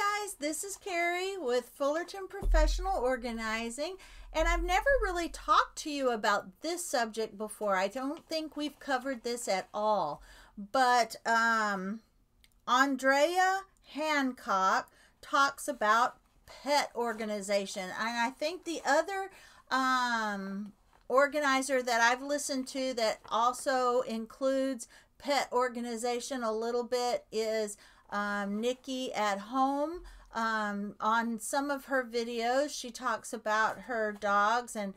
Hi guys, this is Carrie with Fullerton Professional Organizing, and I've never really talked to you about this subject before. I don't think we've covered this at all, but Andrea Hancock talks about pet organization, and I think the other organizer that I've listened to that also includes pet organization a little bit is Nikki at Home. On some of her videos, she talks about her dogs and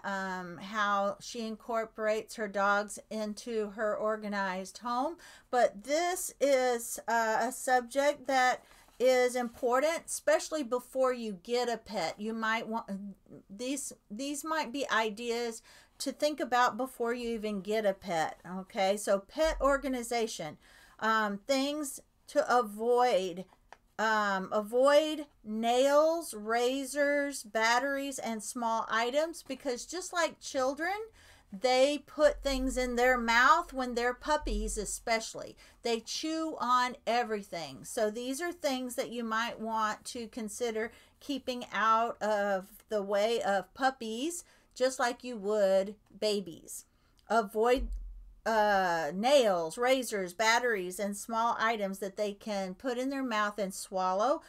how she incorporates her dogs into her organized home. But this is a subject that is important, especially before you get a pet. You might want these might be ideas to think about before you even get a pet. Okay, so pet organization, things to avoid. Avoid nails, razors, batteries, and small items, because just like children, they put things in their mouth when they're puppies, especially. They chew on everything. So these are things that you might want to consider keeping out of the way of puppies, just like you would babies. Avoid nails, razors, batteries, and small items that they can put in their mouth and swallow.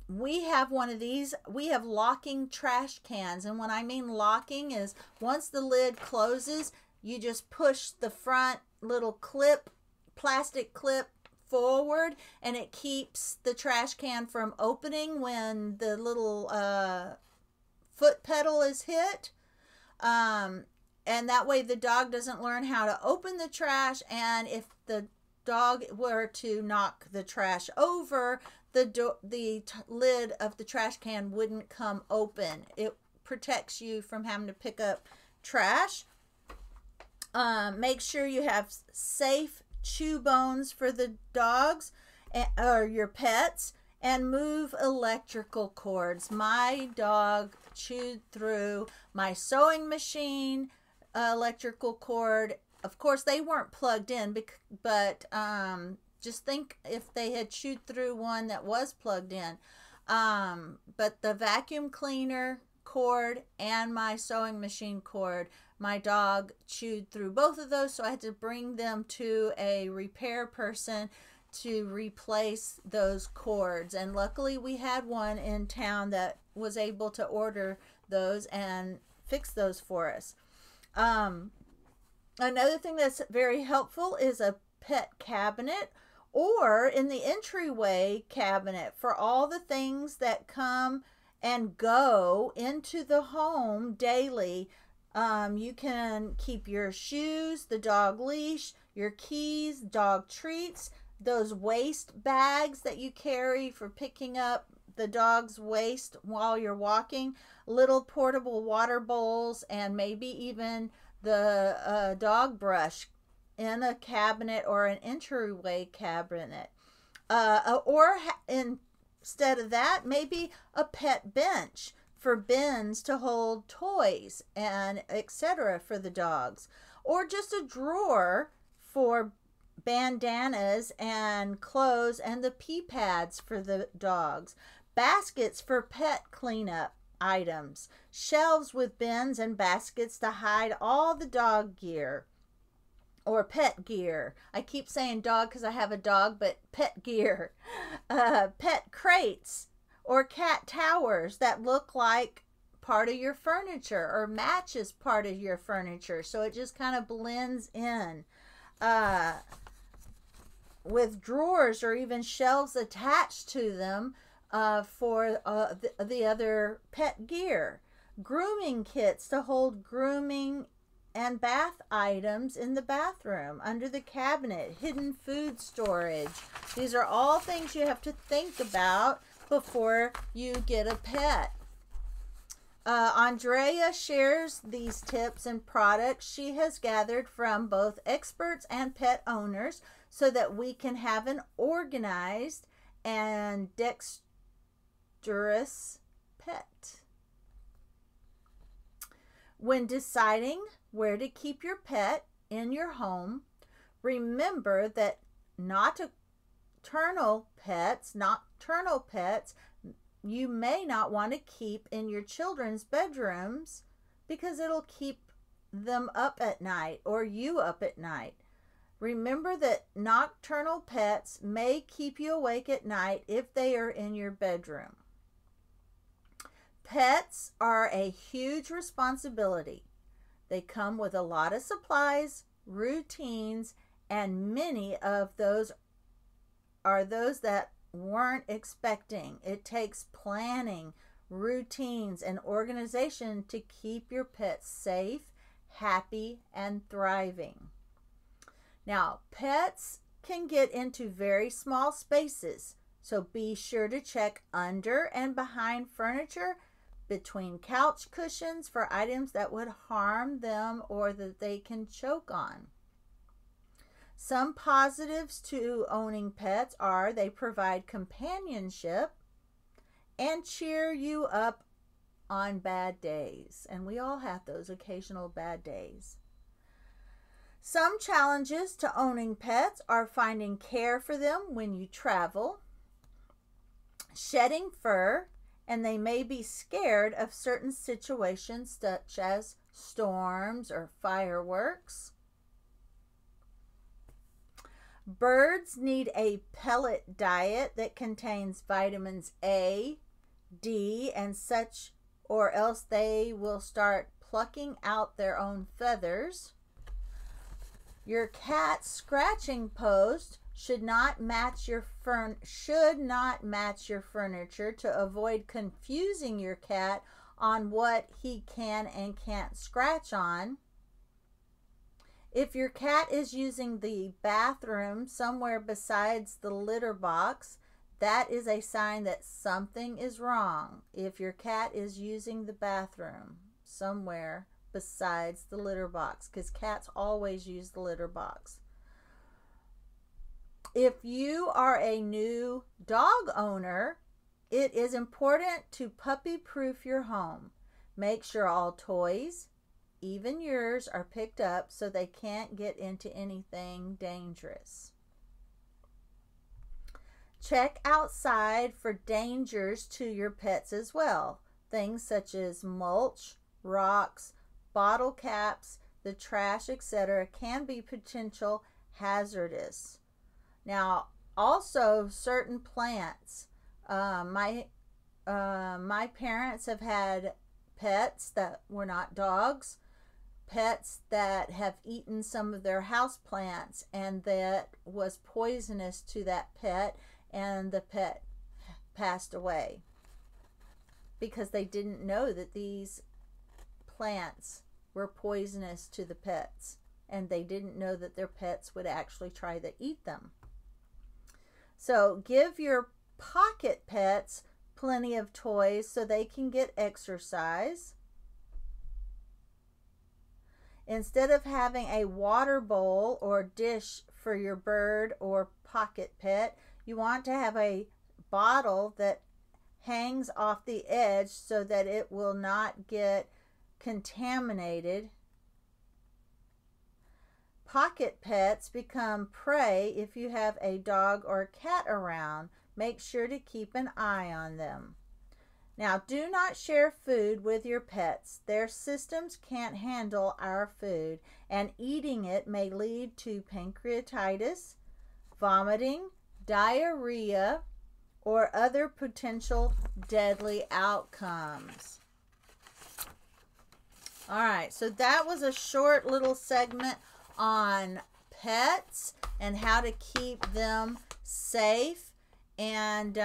We have one of these. We have locking trash cans, and when I mean locking is once the lid closes, you just push the front little clip, plastic clip forward, and it keeps the trash can from opening when the little foot pedal is hit. And that way the dog doesn't learn how to open the trash, and if the dog were to knock the trash over, the lid of the trash can wouldn't come open. It protects you from having to pick up trash. Make sure you have safe chew bones for the dogs or your pets, and move electrical cords. My dog chewed through my sewing machine electrical cord. Of course, they weren't plugged in, but just think if they had chewed through one that was plugged in. But the vacuum cleaner cord and my sewing machine cord, my dog chewed through both of those, so I had to bring them to a repair person to replace those cords. And luckily we had one in town that was able to order those and fix those for us. Another thing that's very helpful is a pet cabinet, or in the entryway cabinet, for all the things that come and go into the home daily. You can keep your shoes, the dog leash, your keys, dog treats, those waste bags that you carry for picking up the dog's waste while you're walking, little portable water bowls, and maybe even the dog brush in a cabinet or an entryway cabinet. Instead of that, maybe a pet bench for bins to hold toys and etc. for the dogs, or just a drawer for bandanas and clothes and the pee pads for the dogs, baskets for pet cleanup items, shelves with bins and baskets to hide all the dog gear or pet gear. I keep saying dog because I have a dog, but pet gear. Pet crates or cat towers that look like part of your furniture or matches part of your furniture, so it just kind of blends in. With drawers or even shelves attached to them for the other pet gear. Grooming kits to hold grooming and bath items in the bathroom, under the cabinet, hidden food storage. These are all things you have to think about before you get a pet. Andrea shares these tips and products she has gathered from both experts and pet owners so that we can have an organized and dexterous pet. When deciding where to keep your pet in your home, remember that not nocturnal pets, you may not want to keep in your children's bedrooms because it'll keep them up at night or you up at night. Remember that nocturnal pets may keep you awake at night if they are in your bedroom. Pets are a huge responsibility. They come with a lot of supplies, routines, and many of those are those that weren't expecting. It takes planning, routines, and organization to keep your pets safe, happy, and thriving. Now, pets can get into very small spaces, so be sure to check under and behind furniture, between couch cushions for items that would harm them or that they can choke on. Some positives to owning pets are they provide companionship and cheer you up on bad days. And we all have those occasional bad days. Some challenges to owning pets are finding care for them when you travel, shedding fur, and they may be scared of certain situations such as storms or fireworks. Birds need a pellet diet that contains vitamins A, D, and such, or else they will start plucking out their own feathers. Your cat's scratching post should not match your furniture to avoid confusing your cat on what he can and can't scratch on. If your cat is using the bathroom somewhere besides the litter box, that is a sign that something is wrong. If your cat is using the bathroom somewhere besides the litter box, because cats always use the litter box. If you are a new dog owner, it is important to puppy-proof your home. Make sure all toys, even yours, are picked up so they can't get into anything dangerous. Check outside for dangers to your pets as well. Things such as mulch, rocks, bottle caps, the trash, etc. can be potential hazardous. Now, also certain plants. My parents have had pets that were not dogs, pets that have eaten some of their house plants, and that was poisonous to that pet, and the pet passed away because they didn't know that these plants were poisonous to the pets, and they didn't know that their pets would actually try to eat them. So give your pocket pets plenty of toys so they can get exercise. Instead of having a water bowl or dish for your bird or pocket pet, you want to have a bottle that hangs off the edge so that it will not get contaminated. Pocket pets become prey if you have a dog or a cat around. Make sure to keep an eye on them. Now, do not share food with your pets. Their systems can't handle our food, and eating it may lead to pancreatitis, vomiting, diarrhea, or other potential deadly outcomes. All right, so that was a short little segment on pets and how to keep them safe. And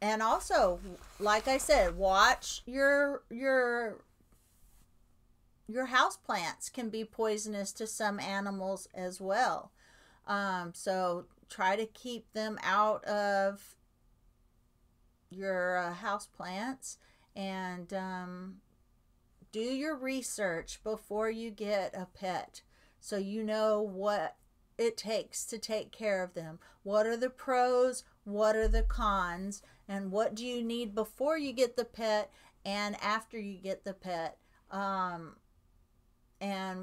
also, like I said, watch your house plants can be poisonous to some animals as well. So try to keep them out of your house plants, and do your research before you get a pet so you know what it takes to take care of them. What are the pros? What are the cons? And what do you need before you get the pet and after you get the pet? And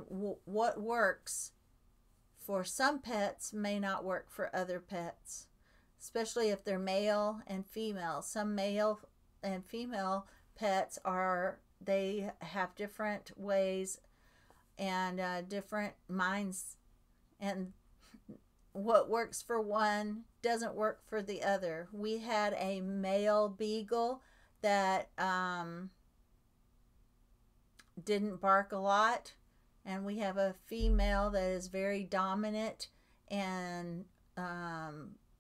what works for some pets may not work for other pets. especially if they're male and female. Some male and female pets they have different ways and different minds, and what works for one doesn't work for the other. We had a male beagle that didn't bark a lot, and we have a female that is very dominant and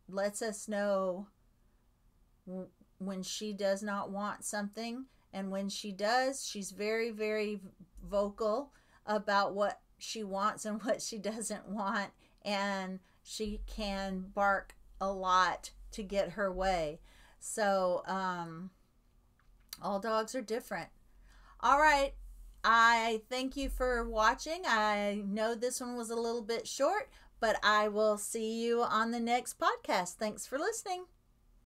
lets us know when she does not want something, and when she does, she's very, very vocal about what she wants and what she doesn't want, and she can bark a lot to get her way. So all dogs are different. All right, I thank you for watching. I know this one was a little bit short, but I will see you on the next podcast. Thanks for listening.